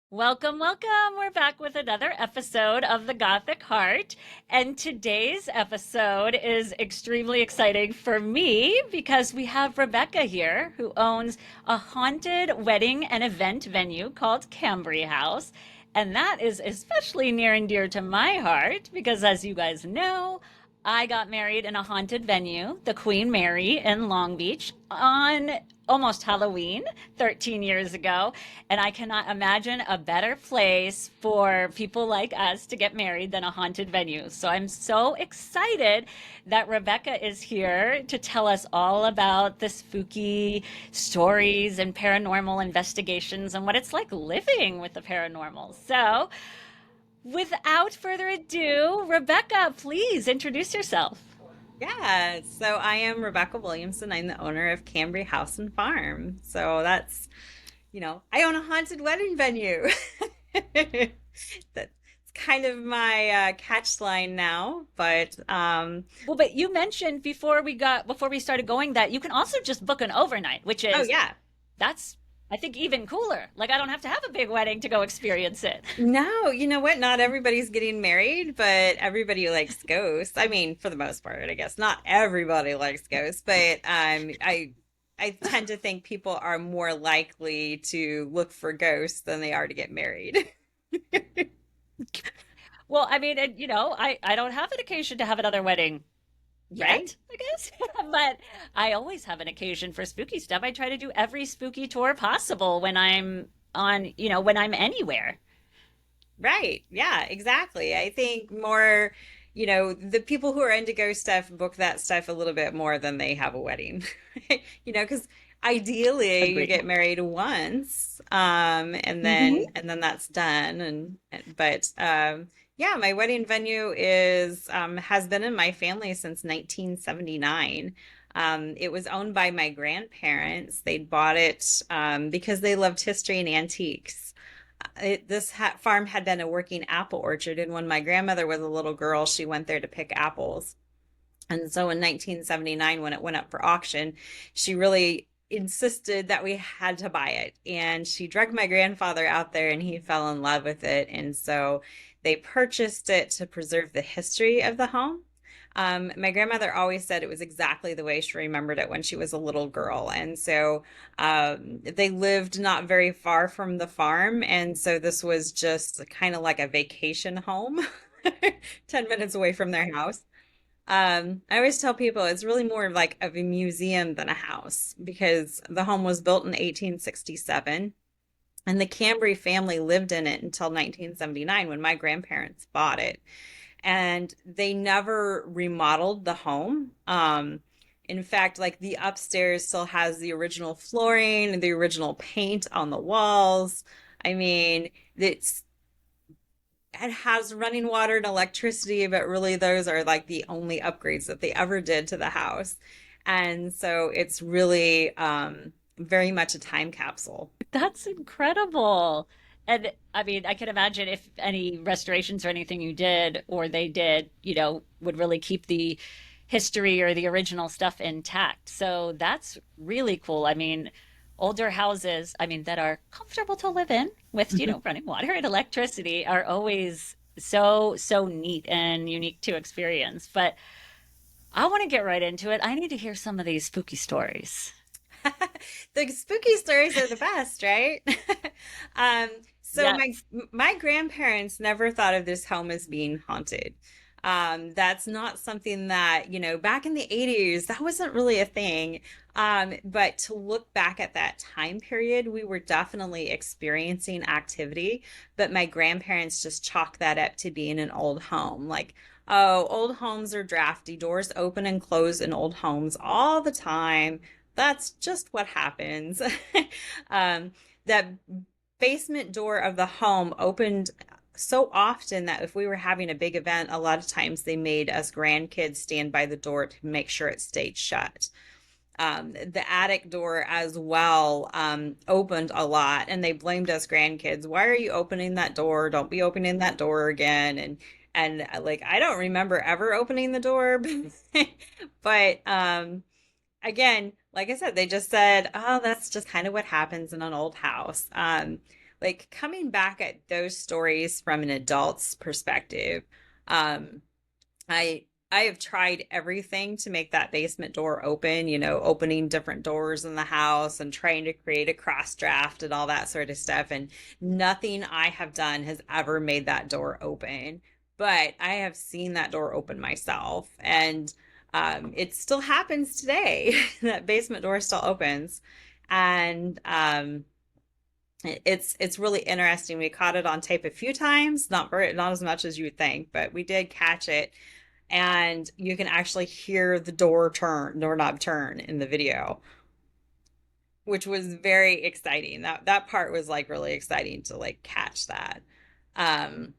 Welcome, welcome. We're back with another episode of The Gothic Heart. And today's episode is extremely exciting for me because we have Rebecca here who owns a haunted wedding and event venue called Cambre House. And that is especially near and dear to my heart because, as you guys know, I got married in a haunted venue, the Queen Mary in Long Beach, on almost Halloween 13 years ago. And I cannot imagine a better place for people like us to get married than a haunted venue. So I'm so excited that Rebecca is here to tell us all about the spooky stories and paranormal investigations and what it's like living with the paranormal. So, without further ado, Rebecca, please introduce yourself. Yeah, so I am Rebecca Williamson. I'm the owner of Cambre House and Farm. So I own a haunted wedding venue. That's kind of my catch line now, but Well, but you mentioned before we started going that you can also just book an overnight, which oh is yeah. that's I think even cooler. Like I don't have to have a big wedding to go experience it. No, you know what? Not everybody's getting married, but everybody likes ghosts. I mean, for the most part, I guess not everybody likes ghosts, but I tend to think people are more likely to look for ghosts than they are to get married. Well, I mean, I don't have an occasion to have another wedding Right? yet, I guess. But I always have an occasion for spooky stuff. I try to do every spooky tour possible when when I'm anywhere. Right. Yeah, exactly. I think more, the people who are into ghost stuff book that stuff a little bit more than they have a wedding. Because ideally you Agree. get married once, and Hmm. then that's done. But yeah, my wedding venue is has been in my family since 1979. It was owned by my grandparents. They bought it because they loved history and antiques. Farm had been a working apple orchard, and when my grandmother was a little girl, she went there to pick apples. And so in 1979, when it went up for auction, she really insisted that we had to buy it. And she dragged my grandfather out there, and he fell in love with it. And so they purchased it to preserve the history of the home. My grandmother always said it was exactly the way she remembered it when she was a little girl. And so they lived not very far from the farm. And so this was just kind of like a vacation home, 10 minutes away from their house. I always tell people it's really more like of a museum than a house because the home was built in 1867 and the Cambry family lived in it until 1979 when my grandparents bought it. And they never remodeled the home. In fact, like the upstairs still has the original flooring and the original paint on the walls. I mean, it has running water and electricity, but really those are like the only upgrades that they ever did to the house. And so it's really very much a time capsule. That's incredible. And I mean, I can imagine if any restorations or anything you did or they did, would really keep the history or the original stuff intact. So that's really cool. I mean, older houses, I mean, that are comfortable to live in with, running water and electricity are always so neat and unique to experience. But I want to get right into it. I need to hear some of these spooky stories. The spooky stories are the best, right? um, so my Yes. my grandparents never thought of this home as being haunted. That's not something that, back in the 80s, that wasn't really a thing. But to look back at that time period, we were definitely experiencing activity, but my grandparents just chalked that up to being an old home. Like, oh, old homes are drafty, doors open and close in old homes all the time. That's just what happens. um, that basement door of the home opened so often that if we were having a big event, a lot of times they made us grandkids stand by the door to make sure it stayed shut. The attic door as well opened a lot, and they blamed us grandkids. Why are you opening that door? Don't be opening that door again. And like I don't remember ever opening the door, but again, like I said, they just said, "Oh, that's just kind of what happens in an old house." like coming back at those stories from an adult's perspective, um, I I have tried everything to make that basement door open, opening different doors in the house and trying to create a cross draft and all that sort of stuff. And nothing I have done has ever made that door open. But I have seen that door open myself. And it still happens today. That basement door still opens. And it's really interesting. We caught it on tape a few times, not as much as you would think, but we did catch it, and you can actually hear the doorknob turn in the video, which was very exciting. That part was like really exciting to like catch that. Um,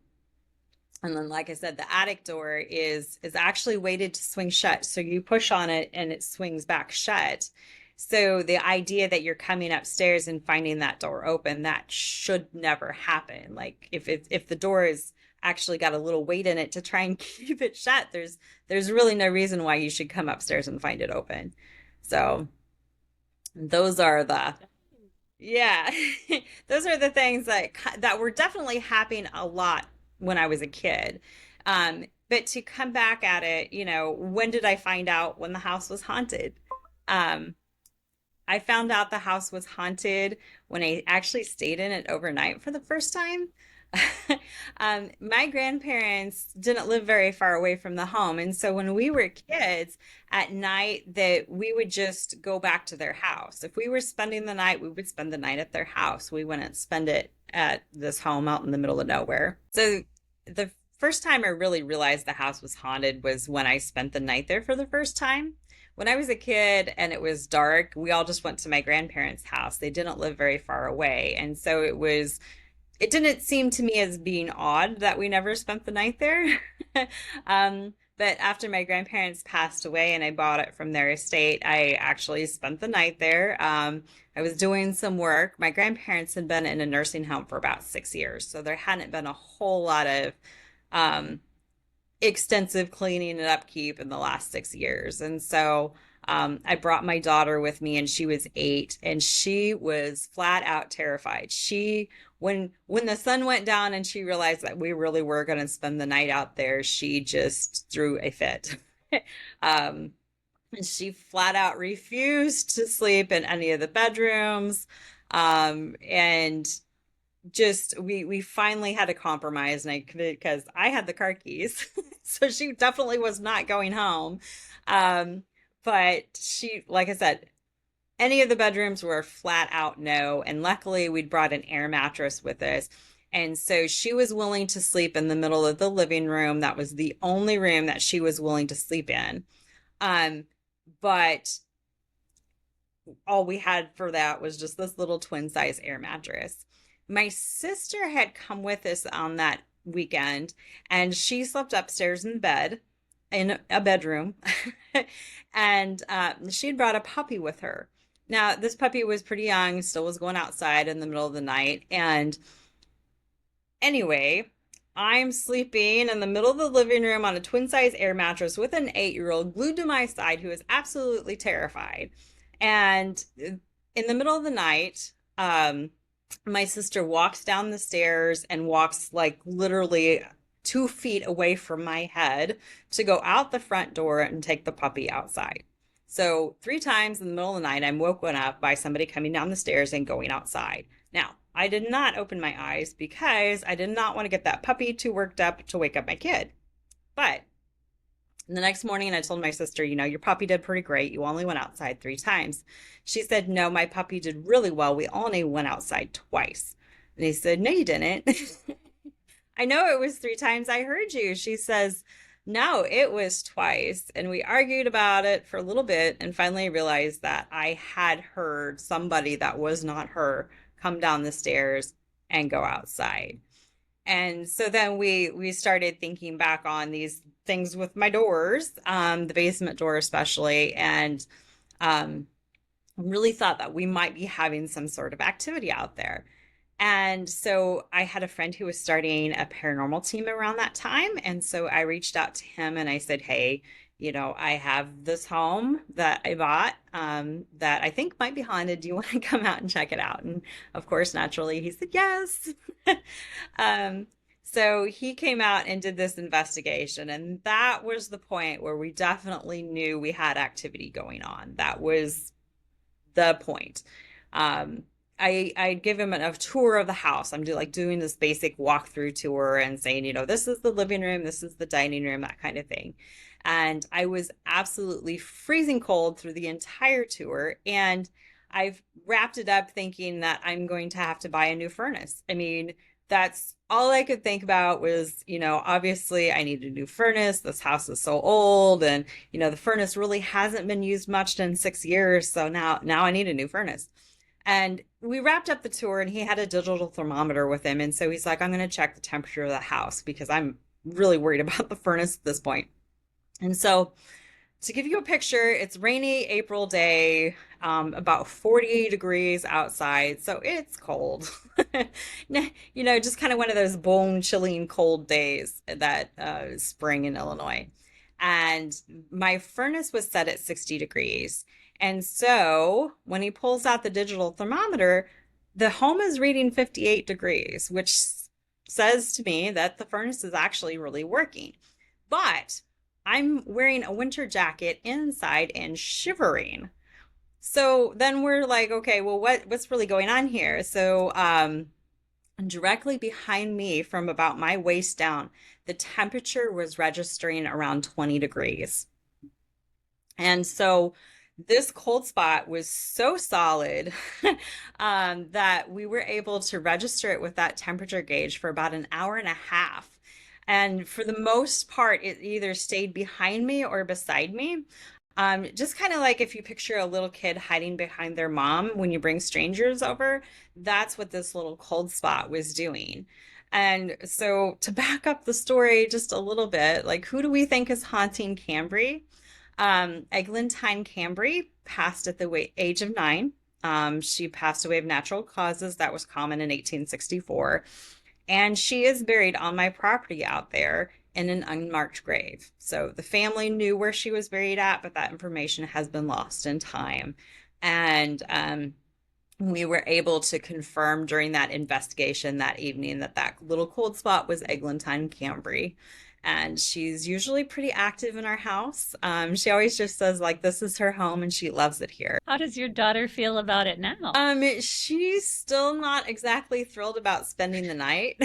and then, like I said, the attic door is actually weighted to swing shut. So you push on it and it swings back shut. So the idea that you're coming upstairs and finding that door open, that should never happen. Like if the door is actually got a little weight in it to try and keep it shut, there's really no reason why you should come upstairs and find it open. So those are the yeah, those are the things that were definitely happening a lot when I was a kid. But to come back at it, when did I find out when the house was haunted? Um, I found out the house was haunted when I actually stayed in it overnight for the first time. My grandparents didn't live very far away from the home, and so when we were kids at night, that we would just go back to their house. If we were spending the night, we would spend the night at their house. We wouldn't spend it at this home out in the middle of nowhere. So the first time I really realized the house was haunted was when I spent the night there for the first time. When I was a kid and it was dark, we all just went to my grandparents' house. They didn't live very far away, and so it didn't seem to me as being odd that we never spent the night there. But after my grandparents passed away and I bought it from their estate, I actually spent the night there. I was doing some work. My grandparents had been in a nursing home for about 6 years, so there hadn't been a whole lot of um, extensive cleaning and upkeep in the last 6 years. And so I brought my daughter with me, and she was 8, and she was flat out terrified. When the sun went down and she realized that we really were going to spend the night out there, she just threw a fit. um, and she flat out refused to sleep in any of the bedrooms. And just we finally had a compromise, and because I had the car keys, so she definitely was not going home. Um, but she, like I said, any of the bedrooms were flat out no, and luckily we'd brought an air mattress with us. And so she was willing to sleep in the middle of the living room. That was the only room that she was willing to sleep in. But all we had for that was just this little twin size air mattress. My sister had come with us on that weekend, and she slept upstairs in bed in a bedroom. And she had brought a puppy with her. Now, this puppy was pretty young, still was going outside in the middle of the night. And anyway, I'm sleeping in the middle of the living room on a twin size air mattress with an 8-year-old glued to my side who is absolutely terrified. And in the middle of the night, my sister walks down the stairs and walks like literally 2 feet away from my head to go out the front door and take the puppy outside. So 3 times in the middle of the night, I'm woken up by somebody coming down the stairs and going outside. Now, I did not open my eyes because I did not want to get that puppy too worked up to wake up my kid. But the next morning, I told my sister, your puppy did pretty great. You only went outside 3 times. She said, no, my puppy did really well. We only went outside twice. And he said, no, you didn't. I know it was 3 times. I heard you. She says, no, it was twice. And we argued about it for a little bit and finally realized that I had heard somebody that was not her come down the stairs and go outside. And so then we started thinking back on these things with my doors, the basement door especially, and really thought that we might be having some sort of activity out there. And so I had a friend who was starting a paranormal team around that time. And so I reached out to him and I said, hey, I have this home that I bought that I think might be haunted. Do you want to come out and check it out? And of course, naturally, he said yes. Um, so he came out and did this investigation, and that was the point where we definitely knew we had activity going on. That was the point. Um, I'd give him a tour of the house. I'm doing this basic walkthrough tour and saying, this is the living room, this is the dining room, that kind of thing. And I was absolutely freezing cold through the entire tour. And I've wrapped it up thinking that I'm going to have to buy a new furnace. I mean, that's all I could think about was, obviously I need a new furnace. This house is so old, and the furnace really hasn't been used much in 6 years. So now I need a new furnace. And we wrapped up the tour, and he had a digital thermometer with him. And so he's like, I'm going to check the temperature of the house because I'm really worried about the furnace at this point. And so to give you a picture, it's rainy April day, about 40 degrees outside, so it's cold. Just kind of one of those bone chilling cold days that spring in Illinois. And my furnace was set at 60 degrees. And so when he pulls out the digital thermometer, the home is reading 58 degrees, which says to me that the furnace is actually really working. But I'm wearing a winter jacket inside and shivering. So then we're like, okay, well, what's really going on here? So directly behind me from about my waist down, the temperature was registering around 20 degrees. And so this cold spot was so solid that we were able to register it with that temperature gauge for about an hour and a half. And for the most part, it either stayed behind me or beside me. Just kind of like if you picture a little kid hiding behind their mom when you bring strangers over, that's what this little cold spot was doing. And so to back up the story just a little bit, like who do we think is haunting Cambre? Eglantine Cambre passed at the age of 9. She passed away of natural causes. That was common in 1864. And she is buried on my property out there in an unmarked grave. So the family knew where she was buried at, but that information has been lost in time. And we were able to confirm during that investigation that evening that that little cold spot was Eglantine Cambre. And she's usually pretty active in our house. She always just says like this is her home and she loves it here. How does your daughter feel about it now? She's still not exactly thrilled about spending the night.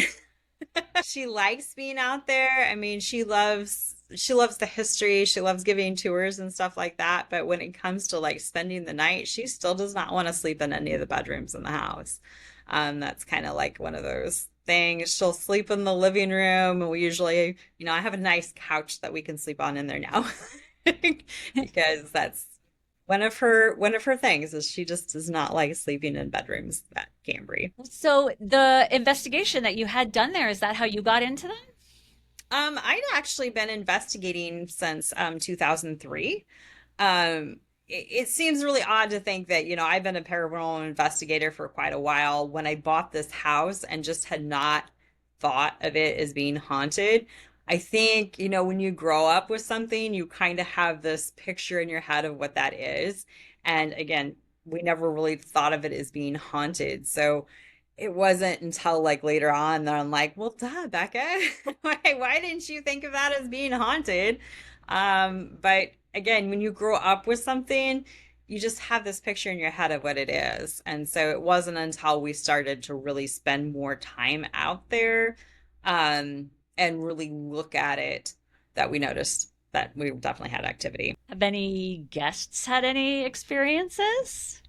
She likes being out there. I mean, she loves the history. She loves giving tours and stuff like that. But when it comes to like spending the night, she still does not want to sleep in any of the bedrooms in the house. That's kind of like one of those things. She'll sleep in the living room. And we usually, I have a nice couch that we can sleep on in there now because that's one of her things is she just does not like sleeping in bedrooms at Cambre. So the investigation that you had done there, is that how you got into them? I'd actually been investigating since 2003. It seems really odd to think that, I've been a paranormal investigator for quite a while when I bought this house and just had not thought of it as being haunted. I think, when you grow up with something, you kind of have this picture in your head of what that is. And again, we never really thought of it as being haunted. So it wasn't until like later on that I'm like, well, duh, Becca, why didn't you think of that as being haunted? But again, when you grow up with something, you just have this picture in your head of what it is. And so it wasn't until we started to really spend more time out there, and really look at it that we noticed that we definitely had activity. Have any guests had any experiences?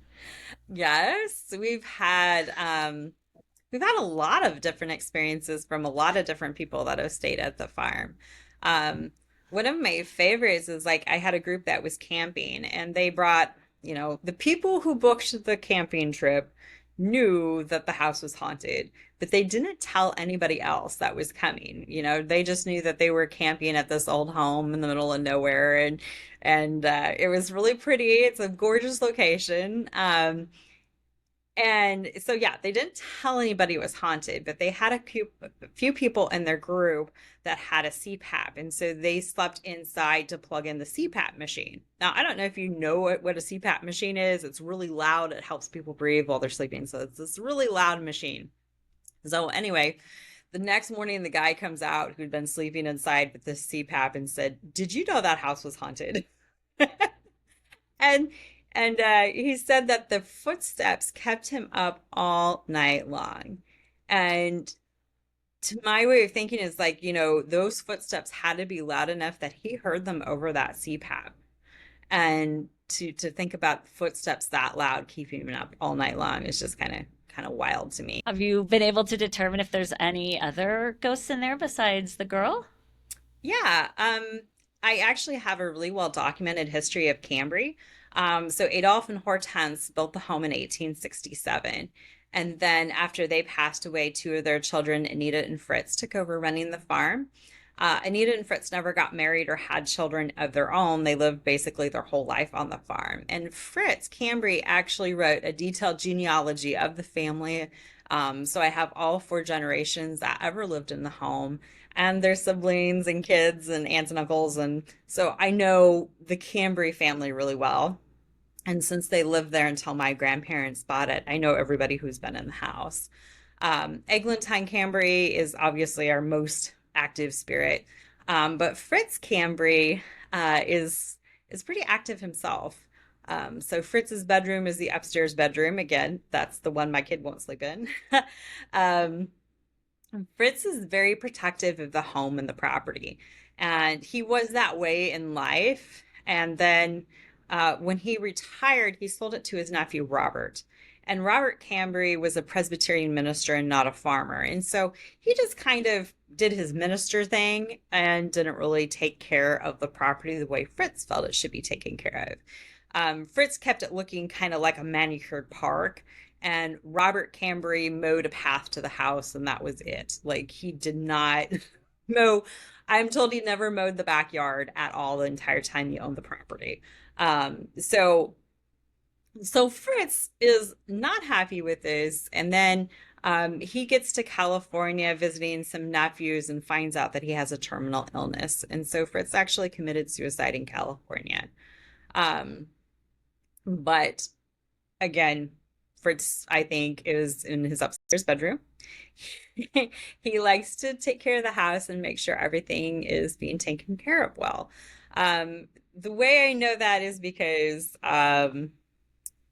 Yes, we've had a lot of different experiences from a lot of different people that have stayed at the farm. One of my favorites is like I had a group that was camping and they brought, the people who booked the camping trip knew that the house was haunted, but they didn't tell anybody else that was coming. They just knew that they were camping at this old home in the middle of nowhere, and it was really pretty. It's a gorgeous location. And so, yeah, they didn't tell anybody it was haunted, but they had a few people in their group that had a CPAP. And so they slept inside to plug in the CPAP machine. Now, I don't know if you know what a CPAP machine is. It's really loud. It helps people breathe while they're sleeping. So it's this really loud machine. So, anyway, the next morning, the guy comes out who'd been sleeping inside with this CPAP and said, "Did you know that house was haunted?" And he said that the footsteps kept him up all night long. And to my way of thinking is like, those footsteps had to be loud enough that he heard them over that CPAP. And to think about footsteps that loud keeping him up all night long is just kind of wild to me. Have you been able to determine if there's any other ghosts in there besides the girl? Yeah, I actually have a really well documented history of Cambry. So Adolph and Hortense built the home in 1867. And then after they passed away, two of their children, Anita and Fritz, took over running the farm. Anita and Fritz never got married or had children of their own. They lived basically their whole life on the farm. And Fritz Cambry actually wrote a detailed genealogy of the family. So I have all four generations that ever lived in the home and their siblings and kids and aunts and uncles. And so I know the Cambry family really well. And since they lived there until my grandparents bought it, I know everybody who's been in the house. Eglantine Cambry is obviously our most active spirit, but Fritz Cambry is pretty active himself. So Fritz's bedroom is the upstairs bedroom. Again, that's the one my kid won't sleep in. um, Fritz is very protective of the home and the property, and he was that way in life. And then when he retired, he sold it to his nephew Robert. And Robert Cambry was a Presbyterian minister and not a farmer. And so he just kind of did his minister thing and didn't really take care of the property the way Fritz felt it should be taken care of. Fritz kept it looking kind of like a manicured park, and Robert Cambry mowed a path to the house, and that was it. Like he did not mow. I'm told he never mowed the backyard at all the entire time he owned the property. So Fritz is not happy with this, and then he gets to California visiting some nephews and finds out that he has a terminal illness. And so Fritz actually committed suicide in California. Um, but again, Fritz, I think, is in his upstairs bedroom. He likes to take care of the house and make sure everything is being taken care of well. The way I know that is because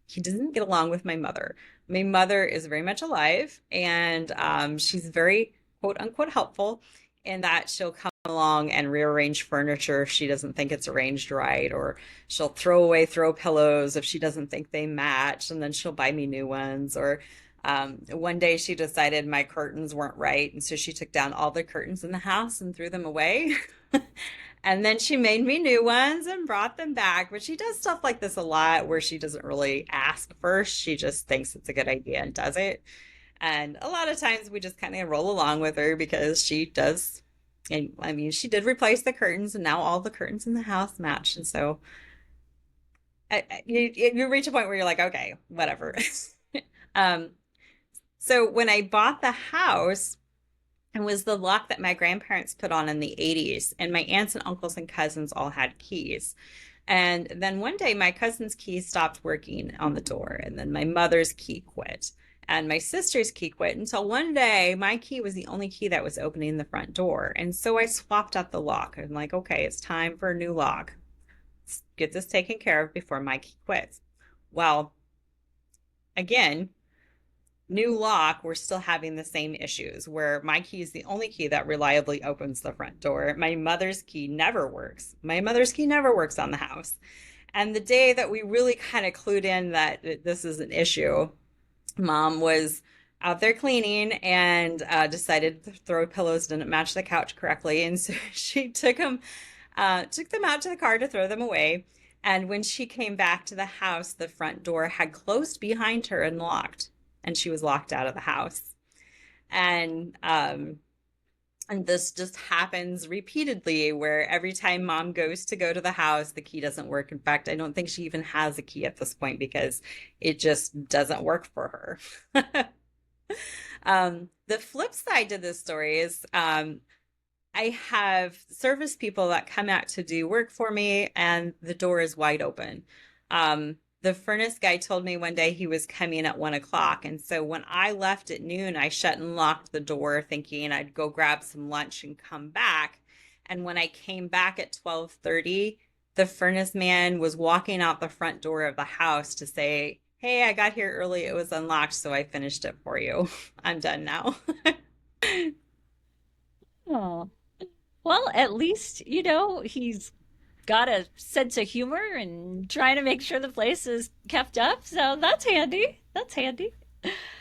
he doesn't get along with my mother. My mother is very much alive, and she's very quote unquote helpful in that she'll come along and rearrange furniture if she doesn't think it's arranged right, or she'll throw away throw pillows if she doesn't think they match, and then she'll buy me new ones. Or one day she decided my curtains weren't right, and so she took down all the curtains in the house and threw them away. And then she made me new ones and brought them back. But she does stuff like this a lot where she doesn't really ask first. She just thinks it's a good idea and does it. And a lot of times we just kind of roll along with her because she does. And I mean, she did replace the curtains, and now all the curtains in the house match. And so you reach a point where you're like, okay, whatever. um, so when I bought the house, it was the lock that my grandparents put on in the 80s, and my aunts and uncles and cousins all had keys. And then one day my cousin's key stopped working on the door, and then my mother's key quit, and my sister's key quit, until one day my key was the only key that was opening the front door. And so I swapped out the lock. I'm like, okay, it's time for a new lock. Let's get this taken care of before my key quits. Well, again, new lock, we're still having the same issues where my key is the only key that reliably opens the front door. My mother's key never works. My mother's key never works on the house. And the day that we really kind of clued in that this is an issue, Mom was out there cleaning and decided the throw pillows didn't match the couch correctly. And so she took them out to the car to throw them away. And when she came back to the house, the front door had closed behind her and locked, and she was locked out of the house. And And this just happens repeatedly where every time mom goes to go to the house, the key doesn't work. In fact, I don't think she even has a key at this point because it just doesn't work for her. The flip side to this story is I have service people that come out to do work for me, and the door is wide open. The furnace guy told me one day he was coming at 1 o'clock. And so when I left at noon, I shut and locked the door thinking I'd go grab some lunch and come back. And when I came back at 12:30, the furnace man was walking out the front door of the house to say, "Hey, I got here early. It was unlocked, so I finished it for you. I'm done now." Oh, well, at least, he's got a sense of humor and trying to make sure the place is kept up. So that's handy. That's handy.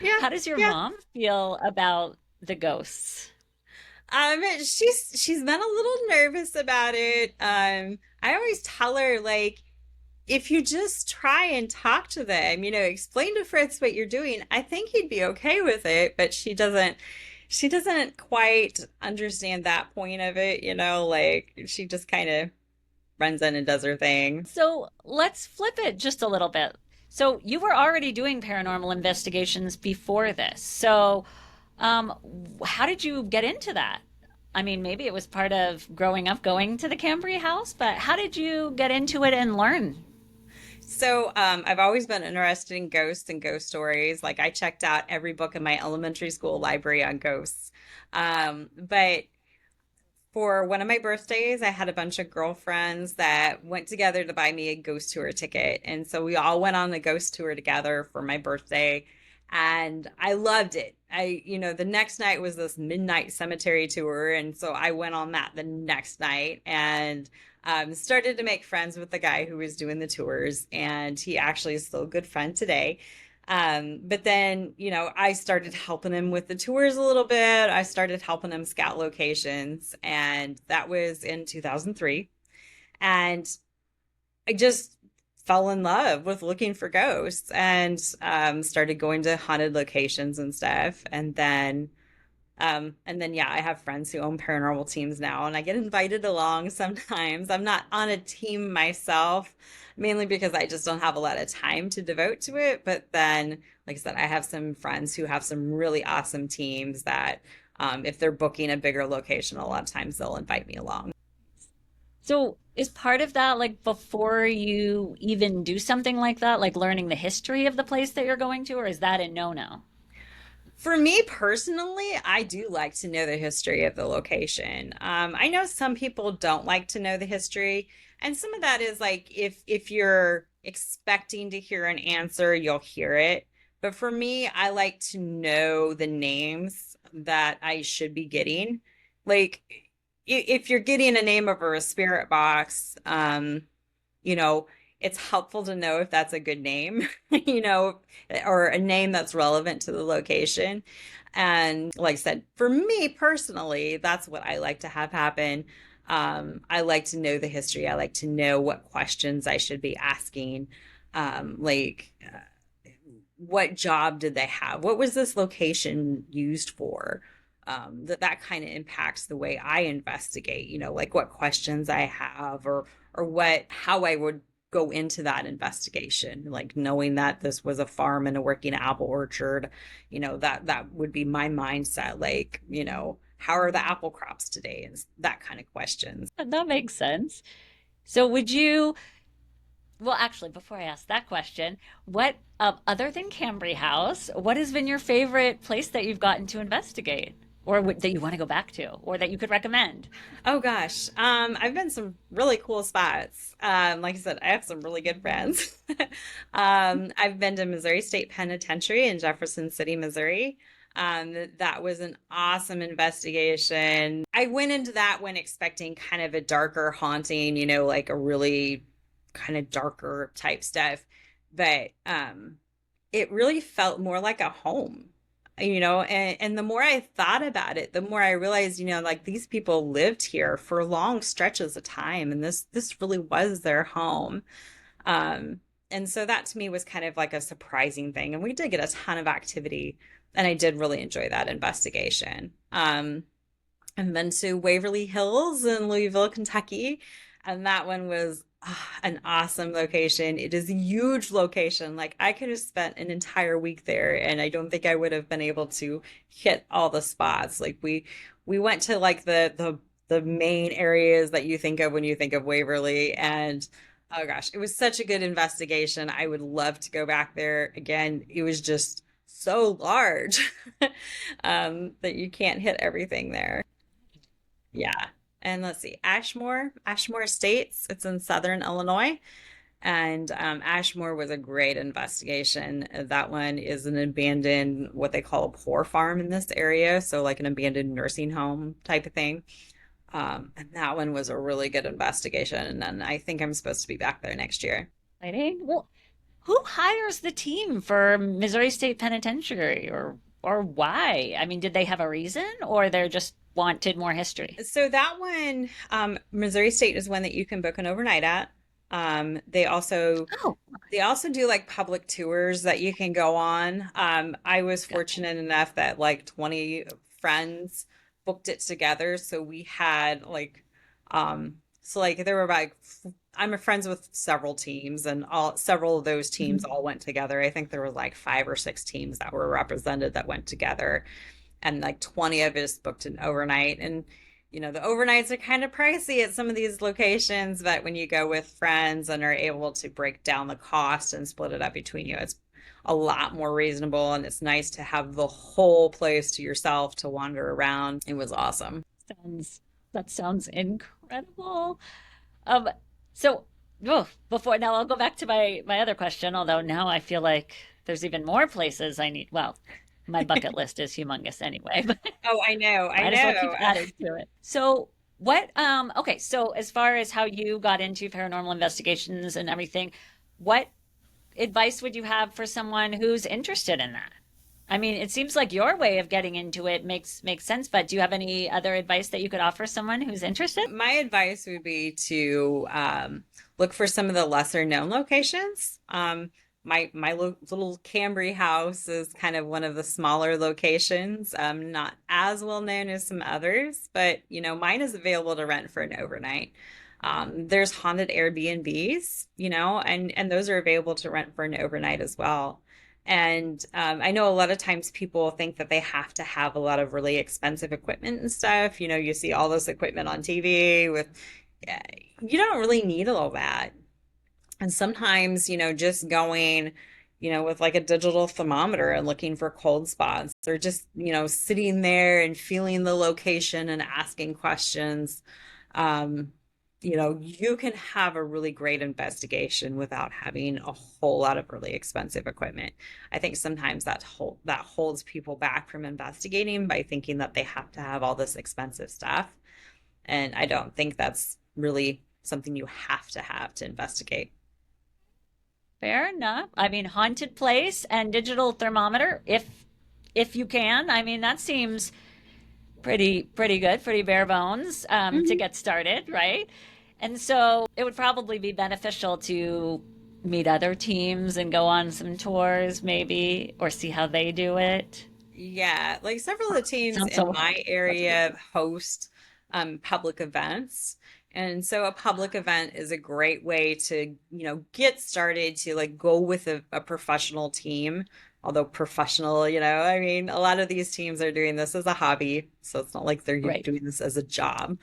Yeah, How does your yeah. mom feel about the ghosts? She's been a little nervous about it. I always tell her like if you just try and talk to them, explain to Fritz what you're doing, I think he'd be okay with it, but she doesn't quite understand that point of it, like she just kind of runs in and does her thing. So let's flip it just a little bit. So you were already doing paranormal investigations before this. So um, how did you get into that? I mean, maybe it was part of growing up going to the Cambre House, but how did you get into it and learn? So, I've always been interested in ghosts and ghost stories. Like I checked out every book in my elementary school library on ghosts. But for one of my birthdays, I had a bunch of girlfriends that went together to buy me a ghost tour ticket. And so we all went on the ghost tour together for my birthday. And I loved it. The next night was this midnight cemetery tour. And so I went on that the next night and started to make friends with the guy who was doing the tours. And he actually is still a good friend today. But then, I started helping him with the tours a little bit. I started helping him scout locations, and that was in 2003. And I just fell in love with looking for ghosts and started going to haunted locations and stuff. And then, yeah, I have friends who own paranormal teams now, and I get invited along sometimes. I'm not on a team myself, mainly because I just don't have a lot of time to devote to it. But then, like I said, I have some friends who have some really awesome teams that, if they're booking a bigger location, a lot of times they'll invite me along. So is part of that like before you even do something like that, like learning the history of the place that you're going to, or is that a no-no? For me personally, I do like to know the history of the location. I know some people don't like to know the history, and some of that is like if you're expecting to hear an answer, you'll hear it. But for me, I like to know the names that I should be getting. Like if you're getting a name over a spirit box, you know, it's helpful to know if that's a good name, or a name that's relevant to the location. And like I said, for me personally, that's what I like to have happen. I like to know the history. I like to know what questions I should be asking. What job did they have? What was this location used for? That kind of impacts the way I investigate, like what questions I have or how I would go into that investigation, like knowing that this was a farm and a working apple orchard, that would be my mindset, like, how are the apple crops today? And that kind of questions. That makes sense. So would you, well, actually, before I ask that question, what, other than Cambry House, what has been your favorite place that you've gotten to investigate, or that you want to go back to, or that you could recommend? Oh gosh, I've been some really cool spots. Like I said, I have some really good friends. I've been to Missouri State Penitentiary in Jefferson City, Missouri. That was an awesome investigation. I went into that when expecting kind of a darker haunting, like a really kind of darker type stuff, but it really felt more like a home. And the more I thought about it, the more I realized, like these people lived here for long stretches of time, and this really was their home. And so that to me was kind of like a surprising thing. And we did get a ton of activity, and I did really enjoy that investigation. and then to Waverly Hills in Louisville, Kentucky. And that one was an awesome location. It is a huge location. Like I could have spent an entire week there, and I don't think I would have been able to hit all the spots. Like we went to like the main areas that you think of when you think of Waverly, and oh gosh, it was such a good investigation. I would love to go back there again. It was just so large that you can't hit everything there. Yeah. And let's see, Ashmore Estates. It's in southern Illinois. And Ashmore was a great investigation. That one is an abandoned, what they call a poor farm in this area. So, like an abandoned nursing home type of thing. And that one was a really good investigation. And I think I'm supposed to be back there next year. Exciting. Well, who hires the team for Missouri State Penitentiary or why? I mean, did they have a reason or they're just wanted more history? So that one, Missouri State is one that you can book an overnight at. They also Oh, they also do like public tours that you can go on. I was gotcha. fortunate enough that like 20 friends booked it together. So we had like, so like there were like, I'm friends with several teams and all several of those teams Mhm. all went together. I think there was like 5 or 6 teams that were represented that went together and like 20 of us booked an overnight. And the overnights are kind of pricey at some of these locations, but when you go with friends and are able to break down the cost and split it up between you, it's a lot more reasonable. And it's nice to have the whole place to yourself to wander around. It was awesome. Sounds that sounds incredible. Um, so oh, before now I'll go back to my other question, although now I feel like there's even more places I need. Well, my bucket list is humongous anyway, but Oh, I know, I might as well keep know. adding to it. So what okay, so as far as how you got into paranormal investigations and everything, what advice would you have for someone who's interested in that? I mean, it seems like your way of getting into it makes sense, but do you have any other advice that you could offer someone who's interested? My advice would be to look for some of the lesser known locations. My little Cambre House is kind of one of the smaller locations, not as well known as some others, but mine is available to rent for an overnight. There's haunted Airbnbs, and those are available to rent for an overnight as well. And I know a lot of times people think that they have to have a lot of really expensive equipment and stuff. You see all this equipment on TV with, uh, you don't really need all that. And sometimes, just going, with like a digital thermometer and looking for cold spots or just, sitting there and feeling the location and asking questions, um, you can have a really great investigation without having a whole lot of really expensive equipment. I think sometimes that holds people back from investigating by thinking that they have to have all this expensive stuff. And I don't think that's really something you have to investigate. Fair enough. I mean, haunted place and digital thermometer, if you can. I mean, that seems pretty good, pretty bare bones to Mhm. get started, right? And so it would probably be beneficial to meet other teams and go on some tours, maybe, or see how they do it. Yeah, like several of the teams Sounds in so my that's good. area host public events. And so a public event is a great way to, get started to like go with a professional team. Although professional, I mean, a lot of these teams are doing this as a hobby, so it's not like they're Right. doing this as a job.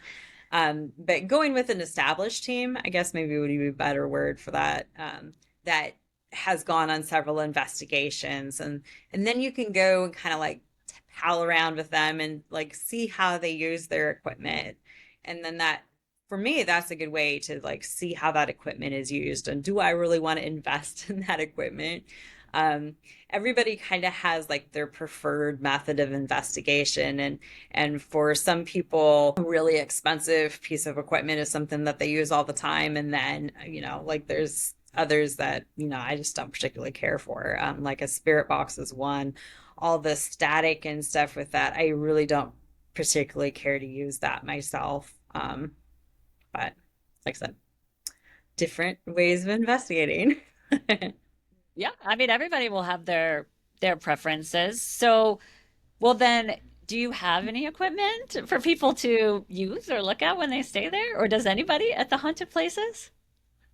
But going with an established team, I guess maybe would be a better word for that, that has gone on several investigations and then you can go and kind of like pal around with them and like see how they use their equipment. And then that for me, that's a good way to like see how that equipment is used and do I really want to invest in that equipment? Um, Everybody kind of has like their preferred method of investigation and for some people, a really expensive piece of equipment is something that they use all the time. And then, like there's others that, I just don't particularly care for. Like a spirit box is one. All the static and stuff with that, I really don't particularly care to use that myself. But like I said, different ways of investigating. Yeah. I mean, everybody will have their preferences. So, well then, Do you have any equipment for people to use or look at when they stay there? Or does anybody at the haunted places?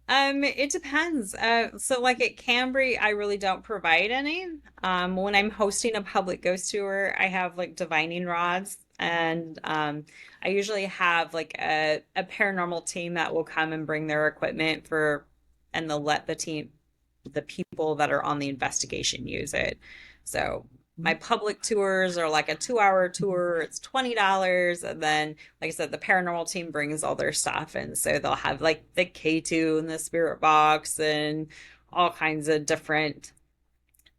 It depends. So like at Cambry, I really don't provide any. When I'm hosting a public ghost tour, I have like divining rods, and I usually have like a paranormal team that will come and bring their equipment for, and they'll let the people that are on the investigation use it. So my public tours are like a 2 hour tour. It's $20. And then, like I said, the paranormal team brings all their stuff. And so they'll have like the K2 and the spirit box and all kinds of different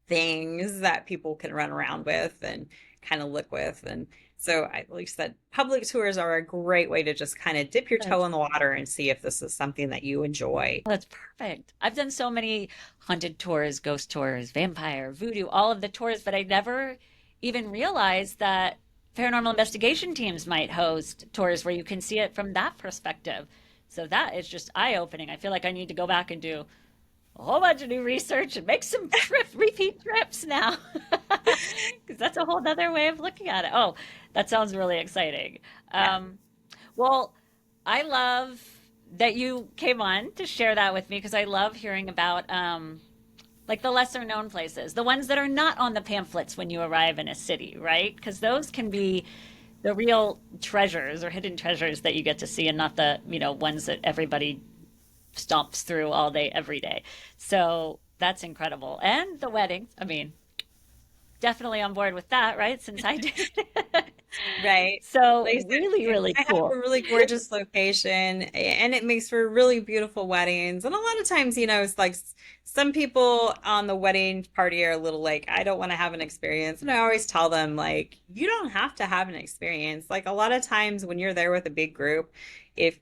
things that people can run around with and kind of look with. And so I, like I said, public tours are a great way to just kind of dip your toe in the water and see if this is something that you enjoy. That's perfect. I've done so many haunted tours, ghost tours, vampire, voodoo, all of the tours, but I never even realized that paranormal investigation teams might host tours where you can see it from that perspective. So that is just eye-opening. I feel like I need to go back and do a whole bunch of new research and make some repeat trips now. Because that's a whole nother way of looking at it. Oh, that sounds really exciting. Yeah. Well, I love that you came on to share that with me because I love hearing about like the lesser known places, the ones that are not on the pamphlets when you arrive in a city, right? Because those can be the real treasures or hidden treasures that you get to see and not the, ones that everybody stomps through all day, every day. So that's incredible. And the wedding, I mean, definitely on board with that, right? Since I did. Right. So Like I said, really, really I have a cool. really gorgeous location and it makes for really beautiful weddings. And a lot of times, it's like some people on the wedding party are a little like, I don't want to have an experience. And I always tell them, like, you don't have to have an experience. Like a lot of times when you're there with a big group, if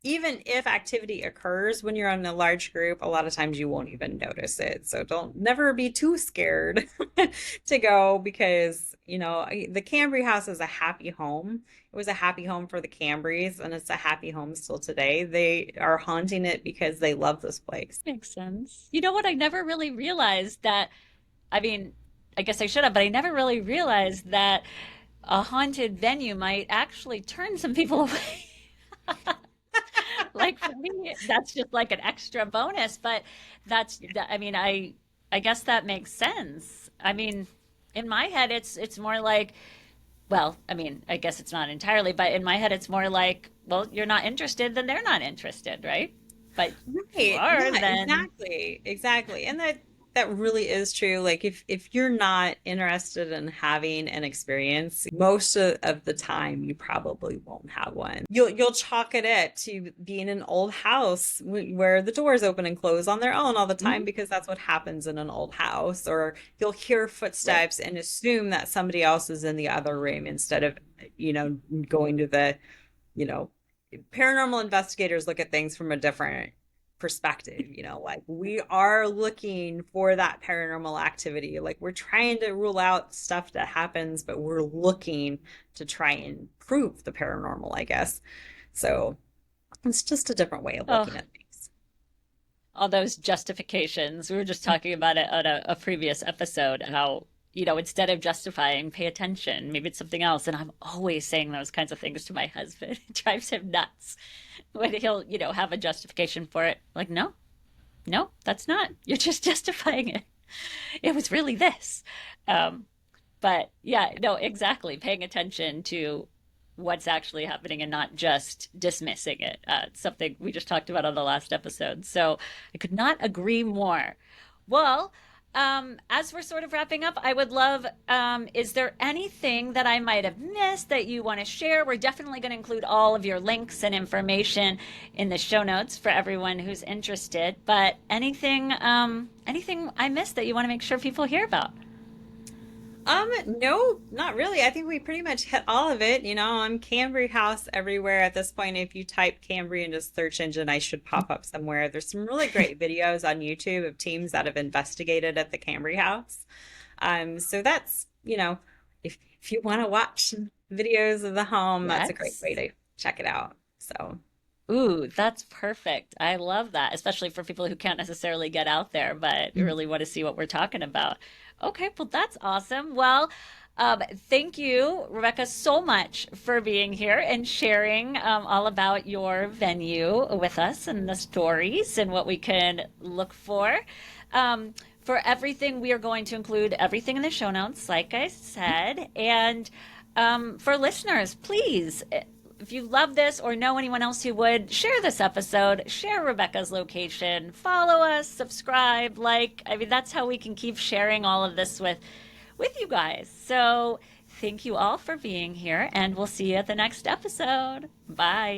even if activity occurs when you're in a large group, a lot of times you won't even notice it. So don't never be too scared to go because, the Cambre House is a happy home. It was a happy home for the Cambrys and it's a happy home still today. They are haunting it because they love this place. Makes sense. You know what? I never really realized that. I mean, I guess I should have, but I never really realized that a haunted venue might actually turn some people away. Like for me, that's just like an extra bonus, but I mean, I guess that makes sense. I mean, in my head it's more like, well, I mean, I guess it's not entirely, but in my head it's more like, well, you're not interested, then they're not interested, right? But if you Right. are, Yeah, then exactly. Exactly. And that really is true. Like if you're not interested in having an experience, most of the time you probably won't have one. You'll chalk it up to being an old house where the doors open and close on their own all the time mhm, because that's what happens in an old house. Or you'll hear right. footsteps and assume that somebody else is in the other room instead of, you know, going to you know, paranormal investigators look at things from a different perspective, like we are looking for that paranormal activity. Like we're trying to rule out stuff that happens, but we're looking to try and prove the paranormal, I guess. So it's just a different way of Oh, looking at things. all those justifications. We were just talking about it on a previous episode, how, instead of justifying, pay attention. Maybe it's something else. And I'm always saying those kinds of things to my husband. It drives him nuts when he'll, have a justification for it. Like, no, no, that's not. You're just justifying it. It was really this. Um, but yeah, no, exactly. Paying attention to what's actually happening and not just dismissing it. Something we just talked about on the last episode. So I could not agree more. Well, as we're sort of wrapping up, I would love, is there anything that I might have missed that you want to share? We're definitely going to include all of your links and information in the show notes for everyone who's interested. But anything I missed that you want to make sure people hear about? No, not really. I think we pretty much hit all of it. I'm Cambre House everywhere at this point. If you type Cambre into search engine, I should pop up somewhere. There's some really great videos on YouTube of teams that have investigated at the Cambre House. So that's, if you want to watch videos of the home, that's a great Yes. way to check it out. So, Ooh, that's perfect. I love that, especially for people who can't necessarily get out there, but mhm. really want to see what we're talking about. Okay, well, that's awesome. Well, Thank you, Rebecca, so much for being here and sharing all about your venue with us and the stories and what we can look for. For everything, we are going to include everything in the show notes, like I said. And for listeners, please, if you love this or know anyone else who would, share this episode, share Rebecca's location, follow us, subscribe, like. I mean, that's how we can keep sharing all of this with you guys. So thank you all for being here, and we'll see you at the next episode. Bye.